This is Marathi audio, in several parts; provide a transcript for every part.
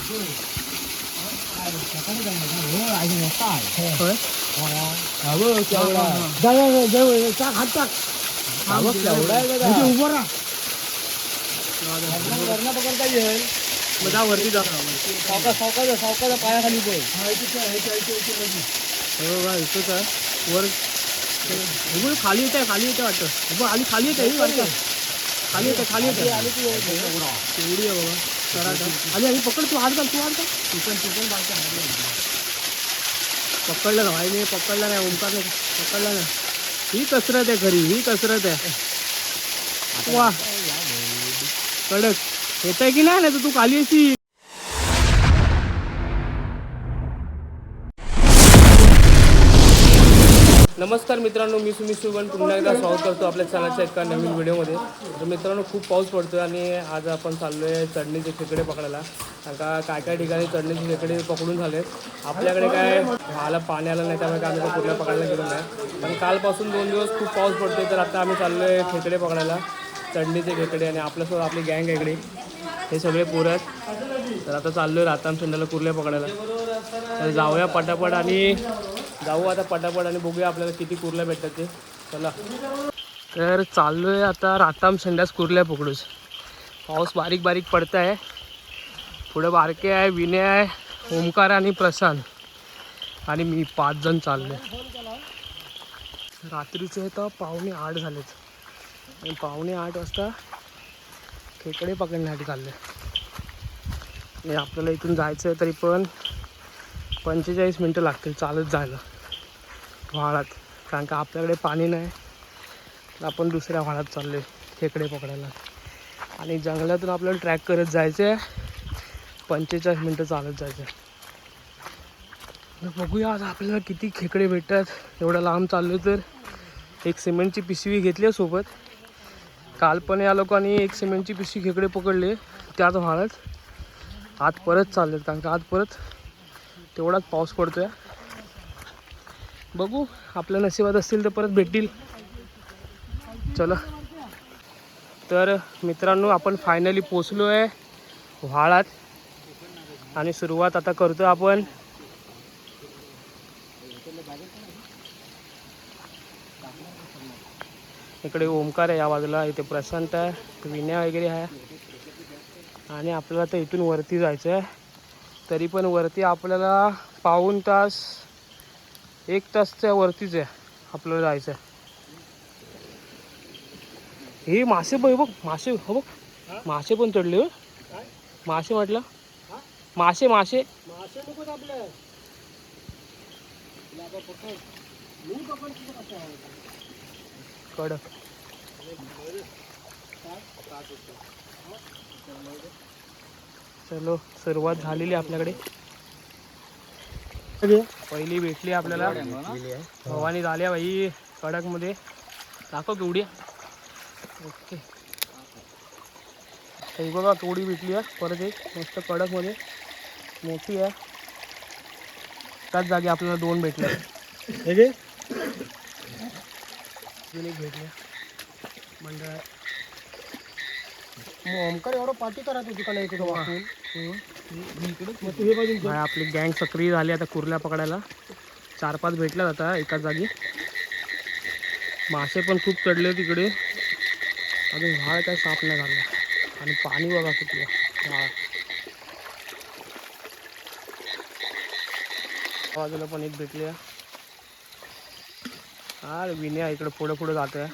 वरती जा सावकाचा पायाखाली पळ. इथंच आहे वर खाली येत आहे वाटतं. आणि खाली येत आहे खाली येते तेवढी आहे बाबा कराटा. आणि पकड तू हात घाल पकडलं ना भाई. मी पकडला नाही, ओंकार नाही पकडला नाही. ही कसरत आहे खरी, ही कसरत आहे. वा कडक येत आहे की नाही तर तू खाली येशील. नमस्कार मित्रांनो, मी सुमित सुगण पुन्हा एकदा स्वागत करतो आपल्या चॅनलच्या एका नवीन व्हिडिओमध्ये. तर मित्रांनो, खूप पाऊस पडतो आहे आणि आज आपण चाललो आहे चढणीचे खेकडे पकडायला. कारण का काय ठिकाणी चढणीचे खेकडे पकडून झाले. आपल्याकडे काय आला पाणी आलं नाही, त्यामुळे आम्ही कुठल्या पकडायला गेलो नाही. पण कालपासून 2 दिवस खूप पाऊस पडतो आहे. तर आता आम्ही चाललो आहे खेकडे पकडायला, चढणीचे खेकडे. आणि आपल्यासोबत आपली गँग इकडे हे सगळे पोरं आहेत. तर आता चाललो आहे रातामशेंडाला कुर्ल्या पकडायला. तर जाऊया पटापट आणि जाऊ आता पटापट आणि बघूया आपल्याला किती कुर्ल्या भेटतात ते. चला तर चाललो आहे आता रातामशेंडास कुर्ल्या पकडूस. पाऊस बारीक बारीक पडत आहे. पुढे बारके आहे, विनय आहे, ओमकार आणि प्रशांत आणि मी 5 जण चाललो आहे. रात्रीचे तर 7:45 झालेत आणि 7:45 वाजता खेकडे पकडण्यासाठी चालले. आणि आपल्याला इथून जायचं आहे तरी पण 45 मिनटं लागतील चालत जायला व्हाळात. कारण का आपल्याकडे पाणी नाही, तर आपण दुसऱ्या व्हाळात चाललो आहे खेकडे पकडायला. आणि जंगलातून आपल्याला ट्रॅक करत जायचं आहे, 45 मिनटं चालत जायचं आहे. बघूया आज आपल्याला किती खेकडे भेटतात. एवढं लांब चाललो तर एक सिमेंटची पिशवी घेतली आहे सोबत. काल पण या लोकांनी एक सिमेंटची पिशवी खेकडे पकडले त्याच व्हाळात. आज परत चाललेत कारण का आज परत तेवढाच पाऊस पडतो आहे. बघू आपल्या नशिबात असतील तर परत भेटतील. चला तर मित्रांनो, आपण फायनली पोचलो आहे व्हाळात आणि सुरुवात आता करतो आपण. इकडे ओमकार आहे या बाजूला, इथे प्रशांत आहे, विनय वगैरे आहे. आणि आपल्याला तर इथून वरती जायचं आहे. तरी पण वरती आपल्याला पाऊण तास 1 तासच्या वरतीच आहे आपल्याला जायचं आहे. हे मासे बघ मासे, हो बघ मासे पण चढले. हो मासे म्हटलं, मासे मासे कडक. चलो सुरुवात झालेली आपल्याकडे. पहिली भेटली आपल्याला भवानी झाल्या भाई कडकमध्ये. दाखव केवढी. ओके ही बघा केवढी भेटली आहे. परत एक मस्त कडकमध्ये मोठी आहे. त्याच जागी आपल्याला 2 भेटल्या. एक भेटल्या मंडळात. ओमकार एवढं पाठी करा तुझी कडे येतो वाकून. आपली गँग सक्रिय झाली आता कुर्ल्या पकडायला. 4-5 भेटल्यात आता एकाच जागी. मासे पण खूप चढले तिकडे. अजून व्हाळ काय साफ नाही झाला. आणि पाणी बघा किती व्हाळ. बाजूला पण एक भेटली आहे. हा विनय इकडे पुढे पुढे जात आहे.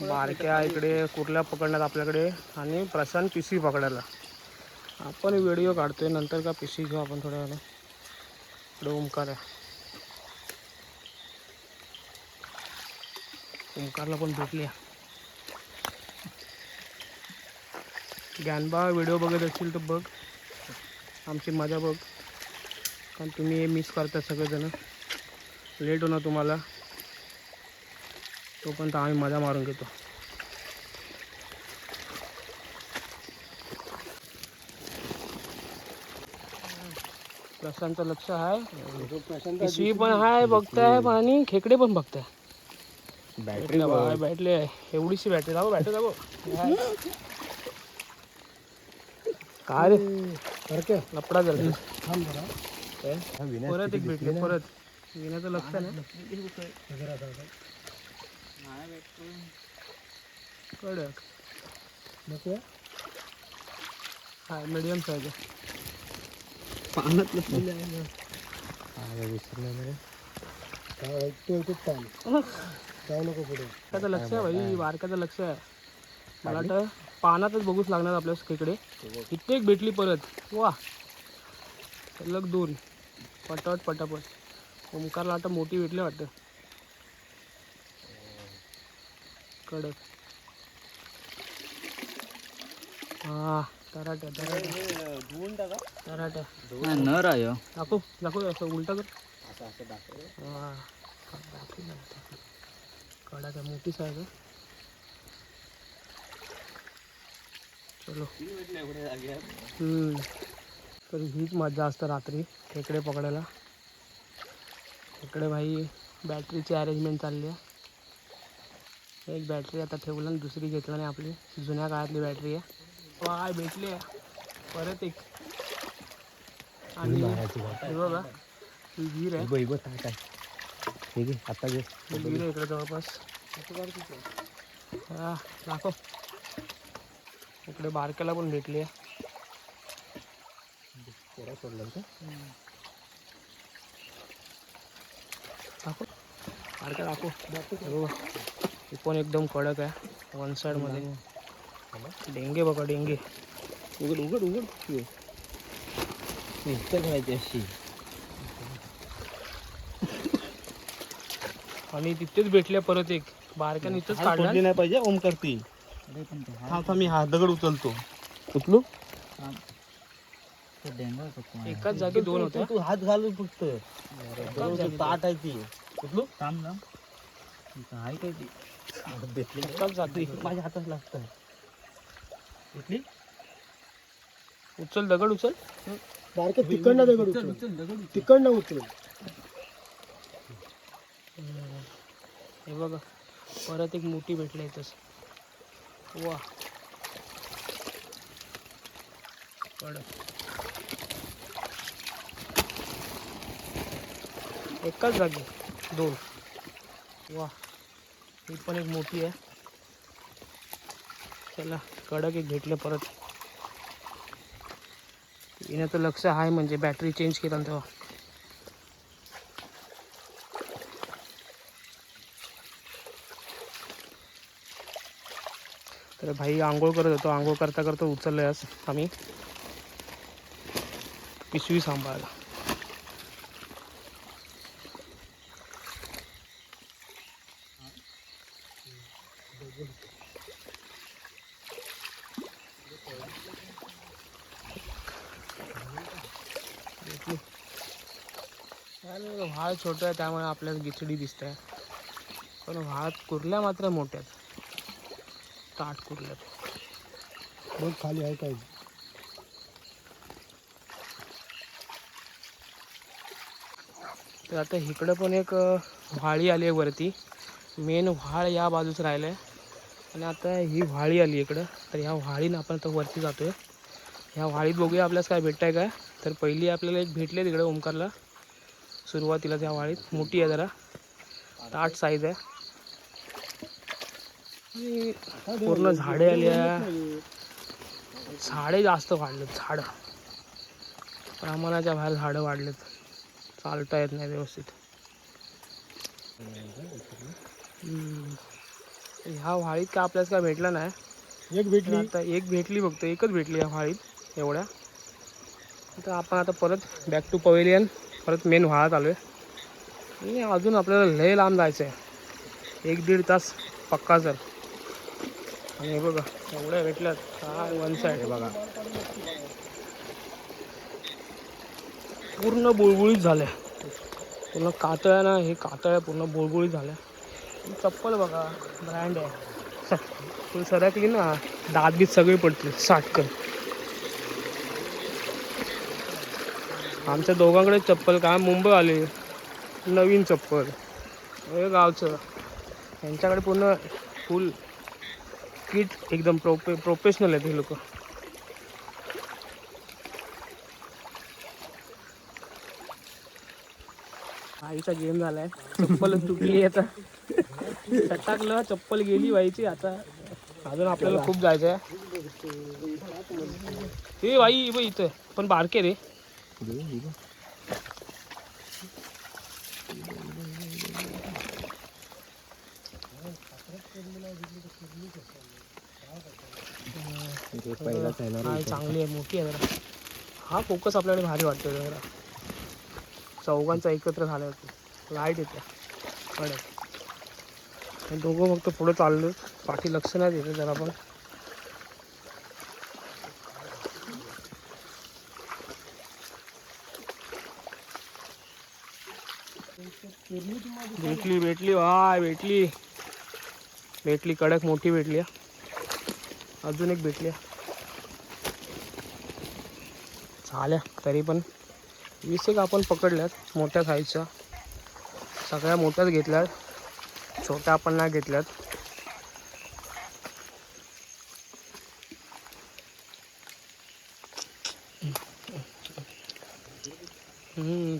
बारक्या इकडे कुर्ल्या पकडण्यात आपल्याकडे आणि प्रशांत पिशवी पकडायला. आपण व्हिडिओ काढतोय नंतर का पिशवी घेऊ आपण थोड्या वेळाने. इकडे ओमकार आहे. ओमकारला पण भेटली. ज्ञानबा व्हिडिओ बघत असतील तर बघ, आमची मजा बघ. कारण तुम्ही हे मिस करता सगळेजण. लेट होणार तुम्हाला, तोपर्यंत आम्ही मजा मारून घेतो. प्रशांतचं लक्ष आहे, पिशवी पण आहे बघताय आणि खेकडे पण बघताय. बॅटरी आहे एवढीशी बॅटरी. जाऊ बॅटरी जाऊ काय रे. लपडा झाला परत एक भेटले परत येण्याचं लक्ष नाही कडक हा मीडियम साईज आहे पाण्यात त्याचं लक्ष आहे भाई बारकाचं लक्ष आहे मला वाटतं पानातच बघूच लागणार आपल्या खेकडे इथे एक भेटली परत वा सलग 2 पटापट पटापट ओमकारला आता मोठी भेटली वाटतं कडक हा तराट्या तराट्या नर आहे दाखव दाखव असं उलटा कर हा कडक आहे मोठी साईज आहे चलो तर हीच मजा असतं रात्री खेकडे पकडायला इकडे भाई बॅटरीची अरेंजमेंट चालली आहे एक बॅटरी आता ठेवलं आणि दुसरी घेतला नाही आपली जुन्या काळातली बॅटरी आहे वाय भेटली आहे परत एक आणि हे बघा ही विहीर आहे आता घे विहीर आहे इकडे जवळपास हा दाखव इकडे बारक्याला पण भेटली आहे दाखव बारक्या दाखव बरोबर ही पण एकदम कडक आहे वन साइड मध्ये डेंगे बघा डेंगे उघड उघड उघड करायची अशी आणि तिथेच भेटल्या परत एक बारक्याने इथंच काढला नाही पाहिजे ओम करती हा मी हा दगड उचलतो उचलू एकाच जागी 2 होत्या तू हात घालू फक्त ताट आहे ती उचलू थांब ना आहे काय ती एकाच जागी माझ्या हातात लागतं उचली उचल दगड उचल बारके तिकडनं दगड उचल तिकडनं उचल हे बघा परत एक मोठी भेटली इथंच वा कडक एकाच जागी 2 वा ही पण एक मोठी आहे चला कडक एक भेटले परत येण्याचं लक्ष आहे म्हणजे बॅटरी चेंज केला तेव्हा तर भाई आंघोळ करत होतो आंघोळ करता करता उचललं आज आम्ही पिशवी सांभाळायला व्हाळ छोटं आहे त्यामुळे आपल्याला गिचडी दिसत आहे पण व्हाळ कुर्ल्या मात्र मोठ्यात ताट कुर्ल्यात बघ खाली आहे काय तर आता इकडं पण एक व्हाळी आली आहे वरती मेन व्हाळ या बाजूच राहिलं आहे आणि आता ही व्हाळी आली इकडं तर ह्या व्हाळीनं आपण आता वरती जातो आहे ह्या व्हाळीत बघूया आपल्यास काय भेटतं आहे काय तर पहिली आपल्याला एक भेटले तिकडे ओमकारला सुरुवातीला त्या व्हाळीत मोठी आहे जरा ताट साईज आहे पूर्ण झाडे आली आहे झाडे जास्त वाढलेत झाडं प्रमाणाच्या बाहेर झाडं वाढलेत चालता येत नाही व्यवस्थित ह्या व्हाळीत का आपल्याला काय भेटलं नाही एक भेटली आता एक भेटली फक्त एकच भेटली या व्हाळीत एवढ्या तर आपण आता परत बॅक टू पवेलियन परत मेन व्हाळात आलो आहे आणि अजून आपल्याला लय लांब जायचं आहे 1-1.5 तास पक्का सर आणि हे बघा एवढ्या भेटल्यात काय वन साईड आहे बघा पूर्ण बुळबुळीत झाल्या पूर्ण कातळ्या ना हे कातळ्या पूर्ण बुळबुळीत झाल्या चप्पल बघा ब्रँड आहे फुल सरकली ना दात बीत सगळे पडतील साटकन आमच्या दोघांकडे चप्पल काय मुंबई आले नवीन चप्पल हे गावचं यांच्याकडे पूर्ण फुल किट एकदम प्रोफेशनल आहेत हे लोक आईचा गेम झालाय. चप्पलच तुटली आता. सटाकलं चप्पल गेली बाईची. आता अजून आपल्याला खूप जायचं आहे. हे बाई बाई इथं पण बारके रे. चांगली आहे, मोठी आहे जरा. हा फोकस आपल्याकडे भारी वाटतो जरा. चौघांचा एकत्र झाला होता. लाईट येते कडक. दोघं फक्त पुढे चाललो, पाठी लक्ष नाही देते जरा पण. भेटली भेटली वाय भेटली भेटली. कडक मोठी भेटली. अजून एक भेटली. झाल्या तरी पण 20 एक आपण पकडल्यात मोठ्या साईजच्या. सगळ्या मोठ्याच घेतल्यात, छोट्या आपण नाही घेतल्यात.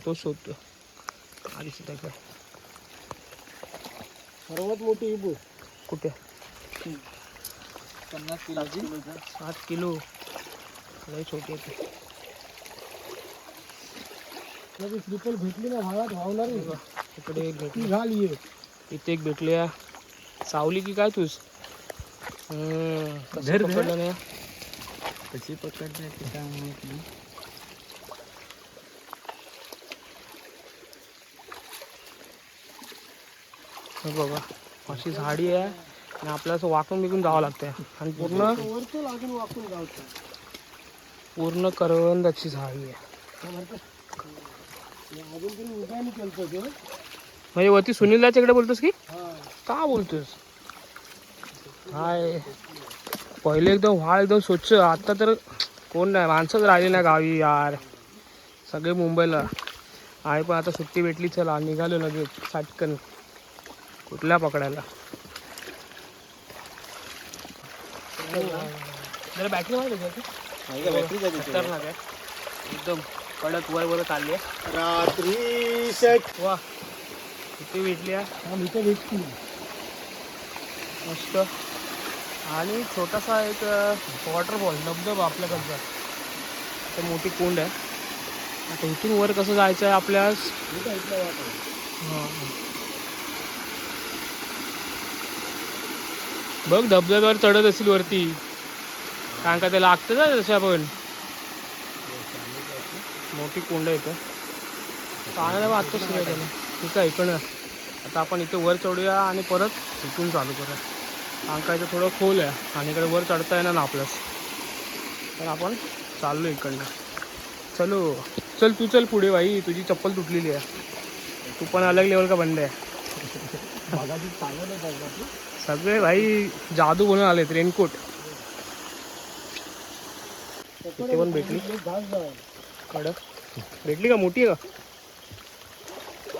तो शोधतो आधी काय. सर्वात मोठी इबू कुठे? 50 किलोची. 7 किलो. लई छोटी आहे ती. ट्रिपल भेटली ना भावात वावणारी. इकडे एक भेटली. झाली इथे एक भेटली. सावली की काय तूच? कसं पकडलं नाही? कशी पकडते ते काय माहित नाही. बघा अशी झाडी आहे आणि आपल्याला असं वाकून बिकून जावं लागतंय. आणि पूर्ण लागून वाकून गावचं. पूर्ण करवंदाची झाडी आहे. अजून तरी उद्याने केलं ते. म्हणजे वरती सुनीलदाच्याकडे बोलतोस की हा का बोलतोस? हाय पहिले एकदम व्हाळ एकदम स्वच्छ. आता तर कोण नाही, माणसंच राहिली नाही गावी यार. सगळे मुंबईला आहे. पण आता सुट्टी भेटली, चला निघालो लगेच साटकन. कुठल्या पकडायला? जरा बॅटरी माहिती खतरनाक आहे एकदम. कडक वर चालली आहे. रात्री शेट वा किती भेटली आहे. इथे भेटती मस्त. आणि छोटासा एक वॉटरफॉल धबधबा आपल्याकडचा. तर मोठी कुंड आहे. आता इथून वर कसं जायचं आहे आपल्यास? हां बघ धबधब्यावर चढत असेल वरती, कारण का ते लागतं ना तशा. पण मोठी कुंड आहे इथं. पाण्याला वाटतोच नाही त्याला. ठीक आहे इकडं. आता आपण इथे वर चढूया आणि परत इथून चालू करूया. कारण का इथं थोडं खोल आहे आणि इकडे वर चढता येणार ना आपल्यास. तर आपण चाललो इकडनं. चलो चल तू चल पुढे बाई. तुझी चप्पल तुटलेली आहे. तू पण अलग लेवल का बंद आहे. सगळे भाई जादू बनून आलेत. रेनकोट इथे पण भेटली. कडक भेटली का? मोठी आहे का?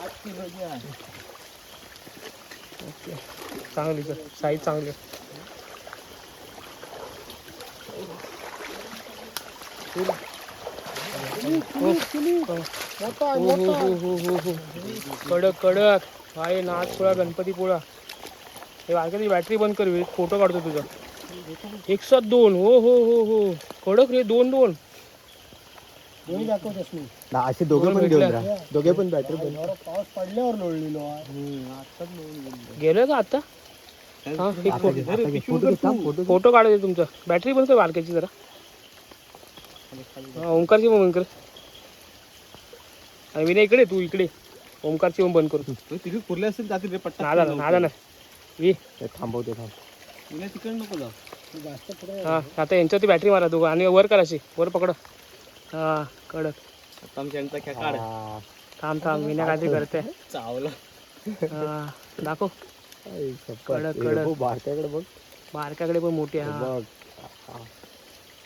8 किलोची आहे. ओके चांगली सर, साईज चांगली. कडक कडक भाई. नाचपोळा गणपतीपोळा. हे वारकरी बॅटरी बंद कर, फोटो काढतो तुझा. 102. हो हो हो हो कडक रे. 2 असे दोघे पण घेऊन जा. दोघे पण बॅटरी बंद. पाऊस पडल्यावर लोळलेलो गेलोय का आता? हा फोटो काढायचे तुमचा. बॅटरी बंद कर बारक्याची जरा. ओंकारची पण बंद कर. आणि विनय इकडे, तू इकडे. ओंकारची पण बंद करू. तिकडे पुरले असेल जातील रे पट्टा. नादा ना थांबवते थांब. तिकडे नको जाऊ. हा आता यांच्यावरती बॅटरी मारा दोघं आणि वर करायची. वर पकड. हा कडक. आता आमच्या काय काढ. थांब थांब विनय काय करते. चावला. हा दाखव. कडक कडक. बारक्याकडे बघ. बारक्याकडे पण मोठी आहे. हा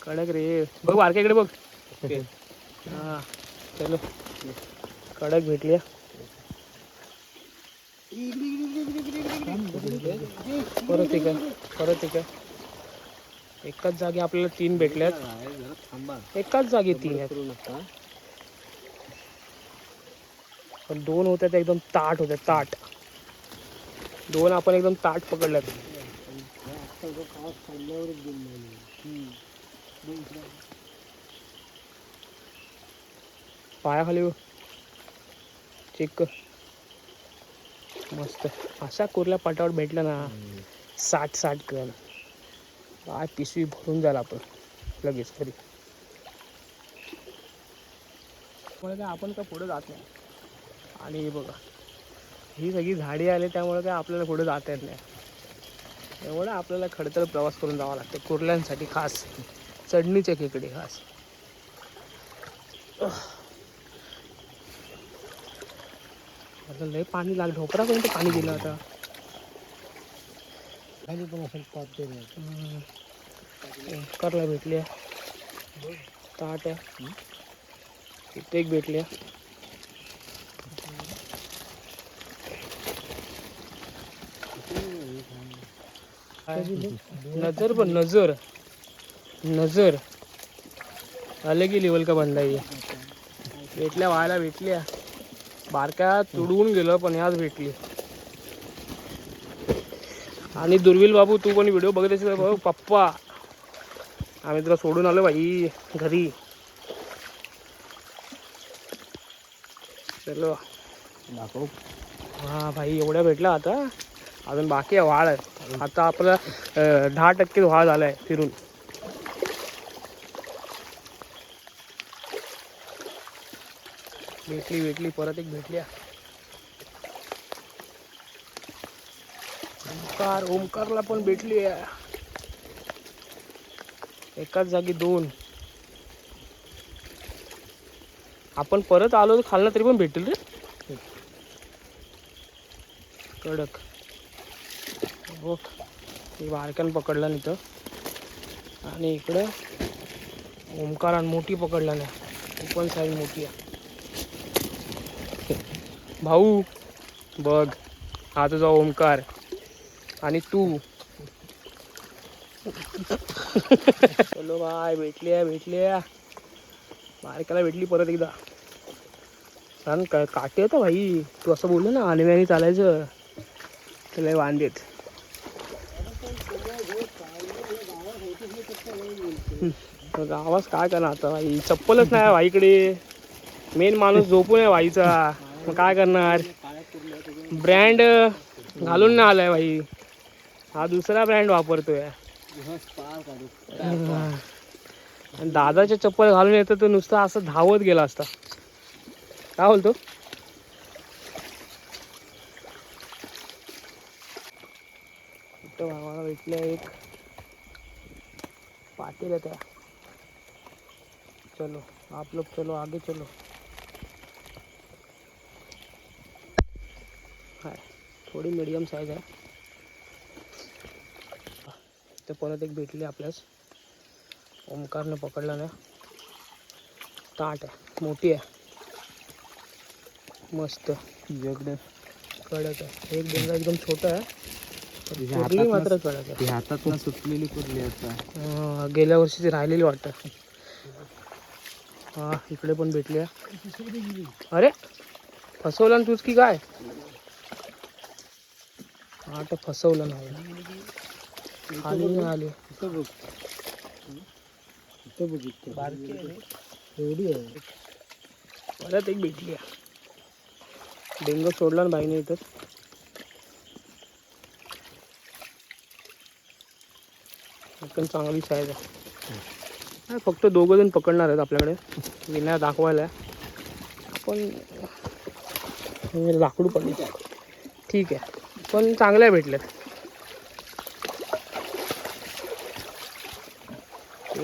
कडक रे. बघ बारक्याकडे बघ. हा चलो कडक भेटली. परत एक आहे. परत एक आहे. एकाच जागी आपल्याला 3 भेटल्यात. एकाच जागी 3 आहेत. पण 2 होत्या त्या एकदम ताट होत्या, ताट. 2 आपण एकदम ताट पकडल्यात. पायाखाली चेक कर. मस्त. अशा कुर्ल्या पाटावर भेटल्या ना 60 ग्रॅम. काय पिशवी भरून जाईल आपण लगेच तरी. काय आपण काय पुढे जात नाही. आणि हे बघा, ही सगळी झाडी आली त्यामुळे काय आपल्याला पुढे जाता येत नाही. एवढं आपल्याला खडतर प्रवास करून जावं लागतं कुर्ल्यांसाठी, खास चढणीच्या खेकडे खास. आता लय पाणी लागलं, ढोपरापर्यंत पाणी गेलं आता. खाली पण असेल पाहते करला भेटल्या ताट आहे. इथे एक भेटल्या. नजर पण नजर नजर अलग ही लेवल का बंदा आहे. भेटल्या व्हायला भेटल्या. बारक्या तुडवून गेलं पण आज भेटली. आणि दुर्विल बाबू तू पण व्हिडिओ बघत असेल भाऊ. पप्पा आम्ही तुला सोडून आलो बाई घरी. चलो दाखव. हा भाई एवढ्या भेटला. आता अजून बाकी आहे व्हाळ आहे. आता आपला 10% व्हाळ झालाय फिरून. भेटली परत एक भेटल्या. ओमकारला पण भेटली. एकाच जागी 2. आपण परत आलो तर खालना तरी पण भेटेल रे. कडक बघ. बारक्यानं पकडला नाही तर. आणि इकडं ओमकारान मोठी पकडला नाही. पण साईज मोठी आहे. भाऊ बघ, हा तुझा ओमकार आणि तू. चलो बाय. भेटल्या बारक्याला भेटली परत एकदा. कारण काटे होता भाई. तू असं बोललो ना आलेव्याने चालायचं त्याला वांदेत. आवाज काय करणार आता भाई. चप्पलच नाही भाईकडे. मेन माणूस झोपून आहे भाईचा. मग काय करणार. ब्रँड घालून नाही आलाय भाई. हा दुसरा ब्रँड वापरतोय. आणि दादाचे चप्पल घालून येतं तर नुसतं असं धावत गेला असता. काय बोलतो. भावाला भेटल्या एक पाटील त्या. चलो आप लोग चलो आगे चलो. हाय थोडी मीडियम साईज आहे. ते परत एक भेटली आपल्यास. ओमकारने पकडला ना. ताट आहे, मोठी आहे. मस्त इकडे कडक आहे. एक डेंगा एकदम छोटा आहे. कुर्ली मात्र कडक आहे. हातात ना सुटलेली कुर्ली आता. गेल्या वर्षीची राहिलेली वाटतं. हा इकडे पण भेटल्या. अरे फसवला ना तूच की काय. हा तर फसवलं नाही. खाली नाही आली. एवढी आहे. परत एक भेटली. डेंगू सोडला ना बाईने इथं. पण चांगली साईज आहे. फक्त 2 जण पकडणार आहेत आपल्याकडे. विना दाखवायला पण लाकडू पण ठीक आहे. पण चांगल्या भेटल्यात.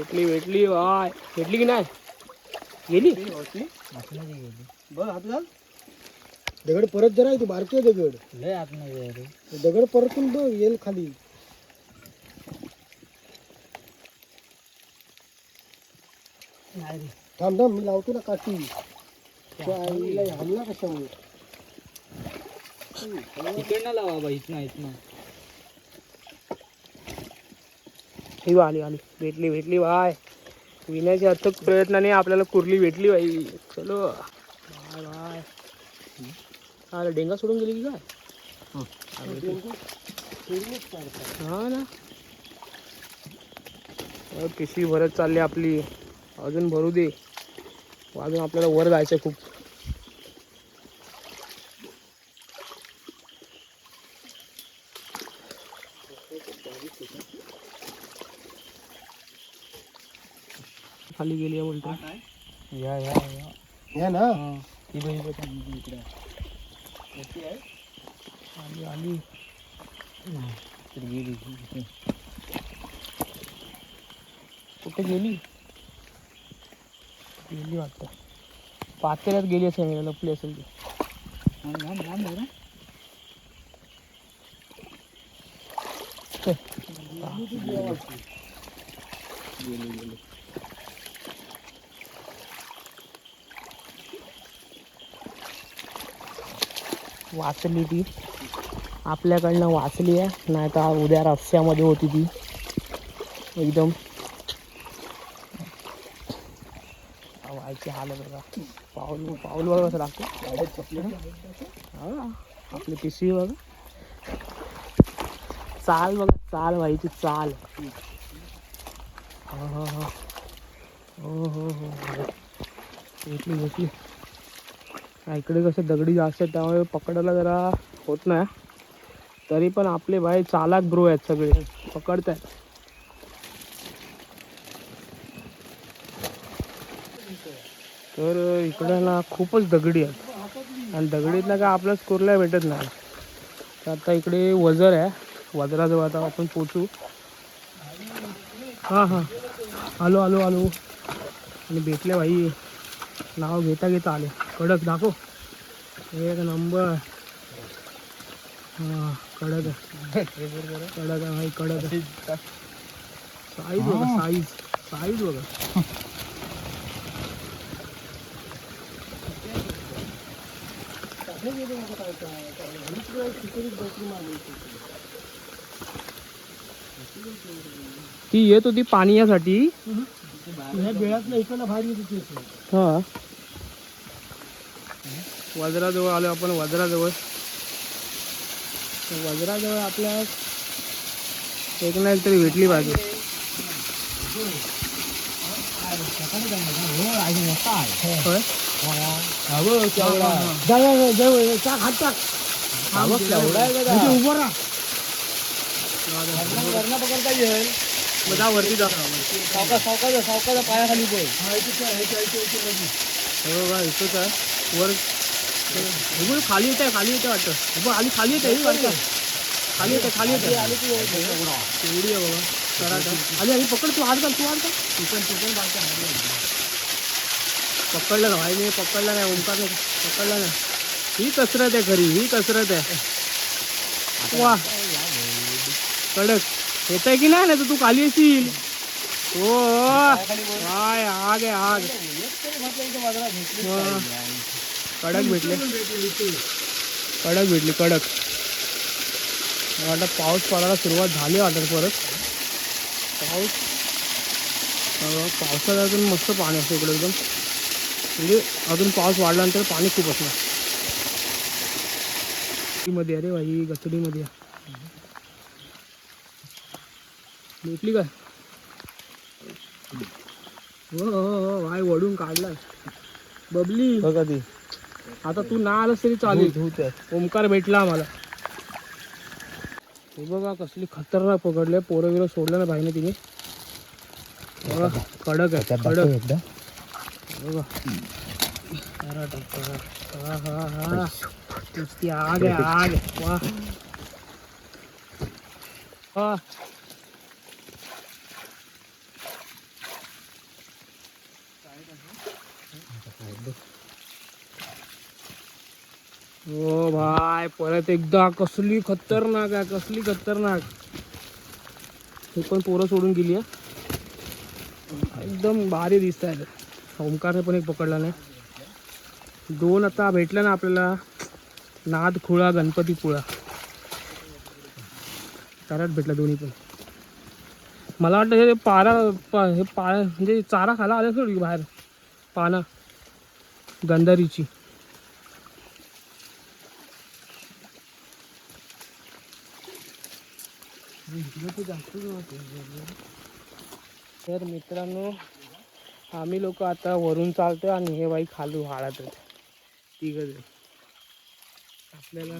भेटली वाय. भेटली की नाही. गेली बघ हात घाल. दगड परत जरा आहे. बारके दगड लय आतमध्ये रे. दगड परतून बघ येईल खाली. थांब मी लावतो ना काठी. आईला हल्ला कशामुळे. इकडनं लावा बाबा. इथनं ही आली. भेटली बाय. विण्याच्या अथक प्रयत्नाने आपल्याला कुर्ली भेटली बाई. चलो बाय. हा डेंगा सोडून गेली की काय हा ना. पिशवी भरत चालली आपली, अजून भरू दे, अजून आपल्याला वर जायचं खूप. खाली गेली बोलतो. या ना इकडे आली आली कुठे गेली गेली वाटतं. पातेल्यात गेली असेल, लपली असेल ती. वाचली ती आपल्याकडनं, वाचली आहे. नाही तर उद्या रस्त्यामध्ये होती ती एकदम. व्हायची हाल बघा. पाऊल पाऊल बघा कसं लागतं. हा आपली पिशवी बघा, चाल बघा, चाल व्हायची चाल. हा हा हा हो हो हो भेटली भेटली. इकडे कसं दगडी जास्त आहेत त्यामुळे पकडायला जरा होत नाही. तरी पण आपले भाई चालाक ब्रो आहेत, सगळे पकडतात. तर इकडे ना खूपच दगडी आहेत आणि दगडीतला काय आपल्याच कोरला भेटत नाही. तर आता इकडे वजर आहे, वजराजवळ आता आपण पोचू. हां हां आलो आलो आलो. आणि भेटले भाई, नाव घेता घेता आले. कडक दाखव, एक नंबर. हां कडक आहे, कडक आहे भाई, कडक आहे. साईज बघा, साईज साईज बघा. ती येत होती पाण्यासाठी. हा वज्राजवळ आलो आपण, वज्राजवळ. वज्राजवळ आपल्या एक ना एक तरी भेटली पाहिजे. पकडता येईल मग वरती जा. सावकाचा पायाखाली बोल. हो इथंच आहे वर. खाली येत आहे, खाली येते वाटतं. आली खाली येते वाटतं, खाली येते, खाली येते. एवढी आहे बाबा. करा आली आली. पकड तू, हात घाल, तू हात घाल. पकडलं ना भाई, मी पकडला नाही. ओंकार पकडला नाही. ही कसरत आहे खरी, ही कसरत आहे. वा कडक येत आहे की नाही, तर तू खाली येशील. हो हाय आग आहे आग. कडक भेटले, कडक भेटली, कडक. वाटत पाऊस पडायला सुरुवात झाली वाटत परत. पावसात अजून मस्त पाणी असतं इकडे एकदम. म्हणजे अजून पाऊस वाढल्यानंतर पाणी खूप असणार. मध्ये अरे भाई, गचडीमध्ये भेटली काय? हो हो हो भाई, वडून काढला बबली बघा ती. आता तू ना आलास तरी चालेल. ओमकार भेटला आम्हाला. हे बघा कसली खतरनाक पकडले. पोरं बिरं सोडलं ना भाईने तिने. कडक आहे, कडक बघा. हा हा हा नुसती आग आहे, आग. वा हा हो भाई, परत एकदा. कसली खतरनाक आहे, कसली खतरनाक. हे पण पोरं सोडून गेली आहे. एकदम भारी दिसत आहे. ओंकारने पण एक पकडला नाही. दोन आता भेटलं ना आपल्याला. नाद खुळा, गणपती पुळा. चाराच भेटला दोन्ही पण. मला वाटतं हे हे म्हणजे चारा खायला आले सोड बाहेर. पाना गंधारीची. तर मित्रांनो आम्ही लोक आता वरून चालतोय आणि हे बाई खाली वाळत तिघ आपल्याला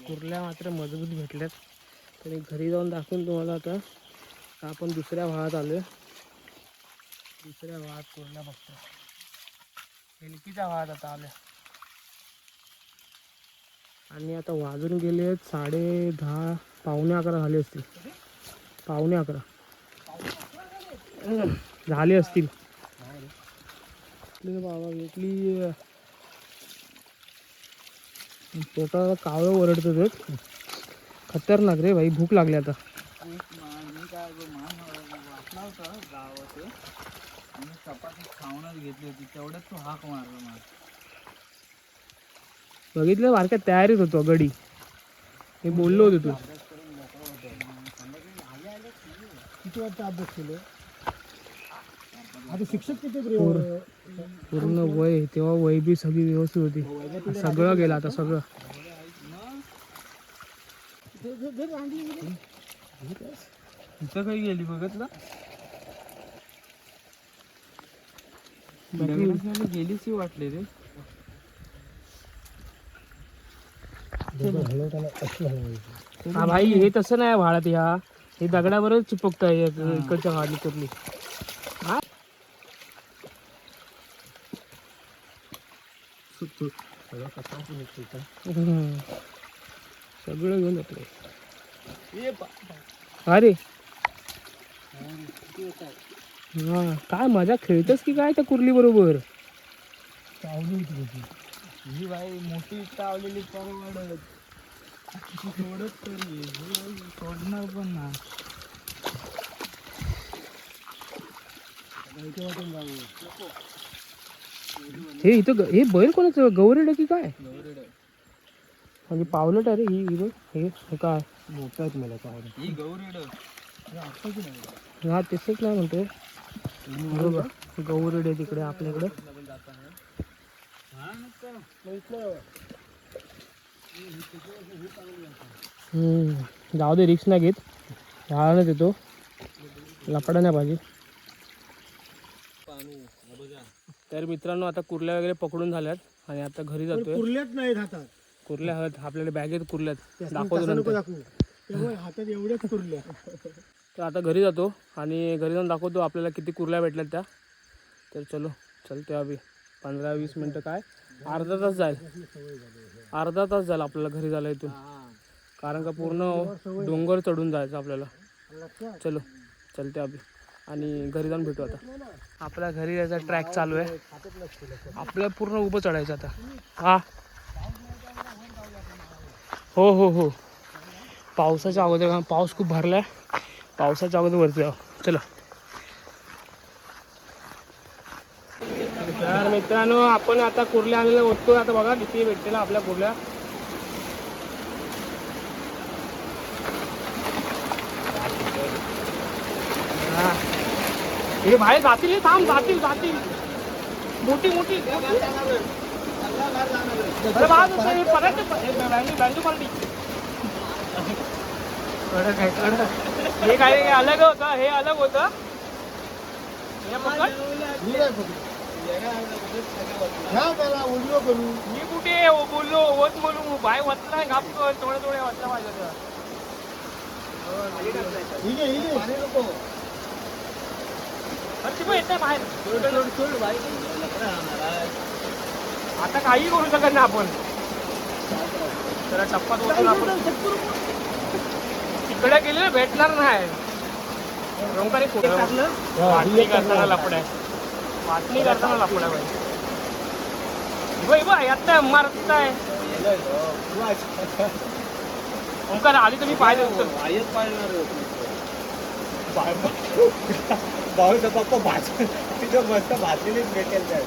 कुर्ल्या मात्र मजबूत भेटल्यात. तरी घरी जाऊन दाखवून तुम्हाला आता आपण दुसऱ्या भागात आलोय. दुसऱ्या भागात कुर्ल्या बघतो. हेलकीच्या भागात आता आल्या आणि आता वाजून गेले 10:30 पावणे 11 झाले असतील. पावणे 11 झाले असतील. बाबा भेटली पोटाला कावळं ओरडतं. खतरनाक रे भाई. भूक लागली आता. मी काय वाटला होता गावात आणि चपाती खाऊनच घेतली होती तेवढ्यात तो हाक मारला मला. बघितलं बारक्या तयारीत होतो गडी. मी बोललो होतो तू किती वाजता अभ्यास केलं. आता शिक्षक किती पूर्ण वय तेव्हा वय बी सगळी व्यवस्थित होती. सगळं गेलं आता सगळं. इथं काही गेली बघितलं गेलीच वाटले रे. हा भाई हे तसं नाही भाडात. ह्या हे दगडावरच चिपकत आहे इकडच्या भाडली कुर्ली. हा सगळं घेऊन जातो. अरे हा काय मजा खेळतस की काय त्या कुर्ली बरोबर. ही बाई मोठी चावलेली परवडत सोडत तरी सोडणार पण ना. हे इथं हे बैल कोणाचं गौरेड की काय. म्हणजे पावलट आहे रे ही हे काय मोठा आहेत मला पाहून. ही गौरेड हा तसंच नाही म्हणतो. गौरेड आहे तिकडे आपल्याकडे. जाऊ दे रिक्स नाही घेत. झाडानच येतो. लपडा नाही पाहिजे. तर मित्रांनो आता कुर्ल्या वगैरे पकडून झाल्यात आणि आता घरी जातोय. कुर्ल्यात नाही हातात. कुर्ल्या आहेत आपल्याला बॅगेत कुर्ल्यात दाखवतो दाखवतो. त्यामुळे हातात एवढ्याच कुर्ल्या. तर आता घरी जातो आणि घरी जाऊन दाखवतो आपल्याला किती कुर्ल्या भेटल्यात त्या. तर चलते अभि 15-20 मिनटं काय अर्धा तास जाईल. अर्धा तास जाईल आपल्याला घरी जायला इथून. कारण का पूर्ण डोंगर चढून जायचं आपल्याला. चलते अभि आणि घरी जाऊन भेटू. आता आपल्या घरी यायचा ट्रॅक चालू आहे. आपल्याला पूर्ण उभं चढायचं आता. हा हो पावसाच्या अगोदर. पाऊस खूप भरलाय. पावसाच्या अगोदर वरती जाऊ. चला तर मित्रांनो आपण आता कुर्ल्या आलेल्या होतो. आता बघा किती भेटते आपल्या कुर्ल्या. हे बाहेर जातील. थांब जातील मोठी अरे परत बँजू पार्टी. हे काय अलग होतं. हे अलग होतं. मी कुठे बोललो होत बोलू बाय वाचला नाही. घाप थोडे वाचला पाहिजे. येत बाहेर. आता काही करू शकत नाही आपण. जरा टप्पा दोन आपण तिकडे गेले भेटणार नाही. वाटणी करताना लपड्या बाई आता मारताय. ओंकार आधी तुम्ही पाहिजे भाऊचा पप्पा भाजून तिथं मस्त भाजलेलीच भेटेल. तर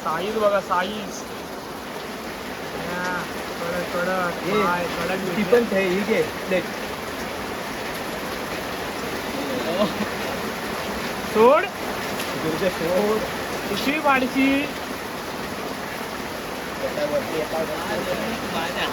साईज बघा साईज. कडक ती पण ही घे प्लेट. सोड पिशवी पाडची. वरती येतात माझ्या